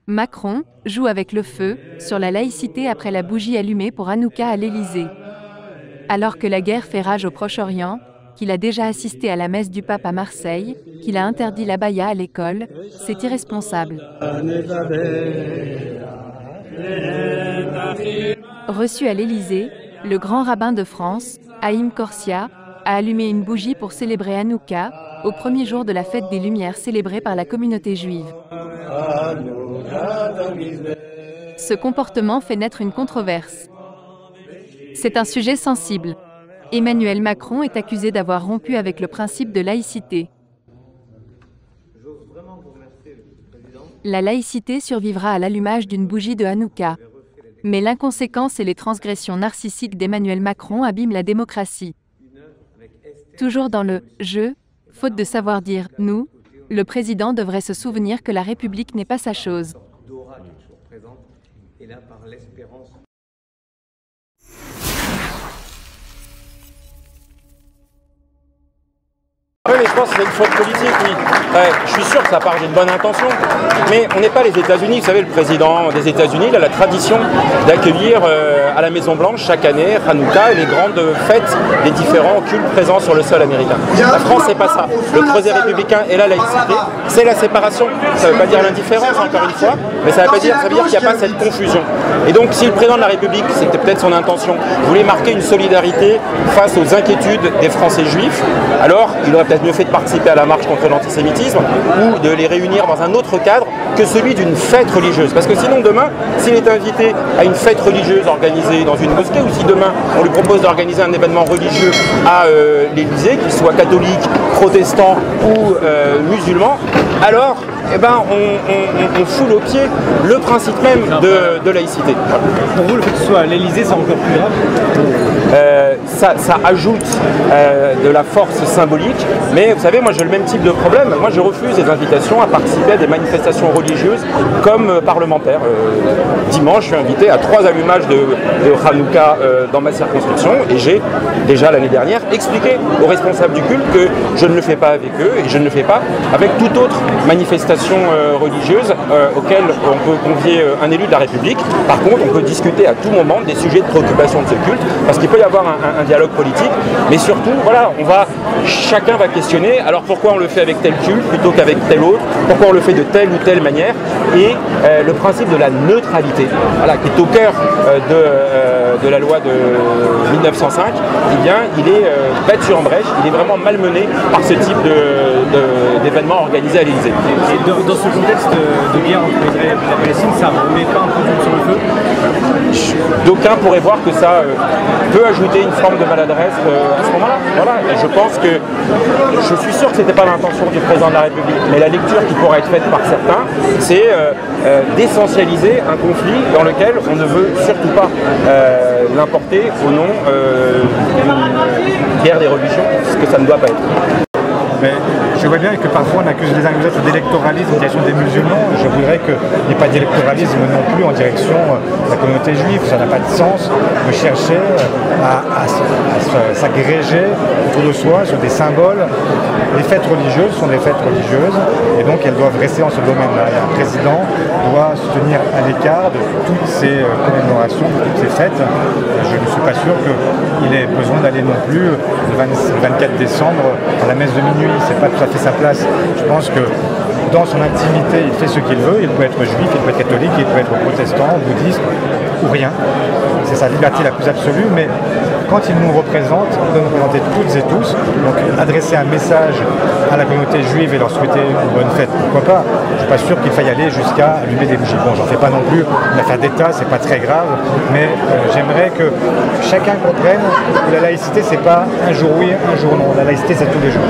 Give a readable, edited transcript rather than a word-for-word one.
Macron joue avec le feu sur la laïcité après la bougie allumée pour Hanouka à l'Élysée. Alors que la guerre fait rage au Proche-Orient, qu'il a déjà assisté à la messe du pape à Marseille, qu'il a interdit l'abaya à l'école, c'est irresponsable. Reçu à l'Élysée, le grand rabbin de France, Haïm Korsia, a allumé une bougie pour célébrer Hanouka, au premier jour de la fête des Lumières célébrée par la communauté juive. Ce comportement fait naître une controverse. C'est un sujet sensible. Emmanuel Macron est accusé d'avoir rompu avec le principe de laïcité. La laïcité survivra à l'allumage d'une bougie de Hanouka. Mais l'inconséquence et les transgressions narcissiques d'Emmanuel Macron abîment la démocratie. Toujours dans le « je », faute de savoir dire « nous », le président devrait se souvenir que la République n'est pas sa chose. Oui, mais je pense que c'est une faute politique, oui. Ouais, je suis sûr que ça part d'une bonne intention, mais on n'est pas les États-Unis. Vous savez, le président des États-Unis, il a la tradition d'accueillir à la Maison-Blanche chaque année, Hanouka, et les grandes fêtes des différents cultes présents sur le sol américain. La France, c'est pas ça. Le creuset républicain et la laïcité, c'est la séparation. Ça ne veut pas dire l'indifférence, encore une fois, mais ça veut dire qu'il n'y a pas cette confusion. Et donc, si le président de la République, c'était peut-être son intention, voulait marquer une solidarité face aux inquiétudes des Français juifs, alors il aurait peut-être mieux fait de participer à la marche contre l'antisémitisme ou de les réunir dans un autre cadre que celui d'une fête religieuse. Parce que sinon demain, s'il est invité à une fête religieuse organisée dans une mosquée, ou si demain on lui propose d'organiser un événement religieux à l'Élysée, qu'il soit catholique, protestant ou musulman, alors eh ben, on foule au pied le principe même de laïcité. Pour vous, le fait que ce soit à l'Élysée, c'est encore plus grave? Ça ajoute de la force symbolique, mais vous savez, moi j'ai le même type de problème. Moi je refuse les invitations à participer à des manifestations religieuses comme parlementaire. Dimanche, je suis invité à 3 allumages de Hanouka dans ma circonscription, et j'ai déjà l'année dernière expliqué aux responsables du culte que je ne le fais pas avec eux et je ne le fais pas avec toute autre manifestation religieuse auquel on peut convier un élu de la République. Par contre, on peut discuter à tout moment des sujets de préoccupation de ce culte, parce qu'il peut y avoir un dialogue politique, mais surtout, voilà, chacun va questionner, alors pourquoi on le fait avec tel culte plutôt qu'avec tel autre, pourquoi on le fait de telle ou telle manière, et le principe de la neutralité, voilà, qui est au cœur de la loi de 1905, eh bien, il est battu en brèche, il est vraiment malmené par ce type d'événements organisés à l'Élysée. Et dans ce contexte de guerre entre Israël et la Palestine, ça ne met pas un peu d'huile sur le feu? D'aucuns pourraient voir que ça peut ajouter une forme de maladresse à ce moment-là. Voilà. Et je pense que, je suis sûr que ce n'était pas l'intention du président de la République, mais la lecture qui pourra être faite par certains, c'est d'essentialiser un conflit dans lequel on ne veut surtout pas l'importer au nom d'une guerre des religions, ce que ça ne doit pas être. Mais je vois bien que parfois on accuse les uns les autres d'électoralisme en direction des musulmans. Je voudrais qu'il n'y ait pas d'électoralisme non plus en direction de la communauté juive. Ça n'a pas de sens de chercher à s'agréger autour de soi sur des symboles. Les fêtes religieuses sont des fêtes religieuses et donc elles doivent rester dans ce domaine-là. Et un président doit se tenir à l'écart de toutes ces commémorations, de toutes ces fêtes. Je ne suis pas sûr qu'il ait besoin d'aller non plus le 24 décembre à la messe de minuit. C'est pas tout à fait sa place. Je pense que dans son intimité, il fait ce qu'il veut. Il peut être juif, il peut être catholique, il peut être protestant, bouddhiste ou rien. C'est sa liberté la plus absolue, mais quand il nous représente, il doit nous représenter toutes et tous. Donc adresser un message à la communauté juive et leur souhaiter une bonne fête, pourquoi pas. Je ne suis pas sûr qu'il faille aller jusqu'à allumer des bougies. Bon, j'en fais pas non plus une affaire d'État, c'est pas très grave, mais j'aimerais que chacun comprenne que la laïcité, c'est pas un jour oui, un jour non. La laïcité, c'est tous les jours.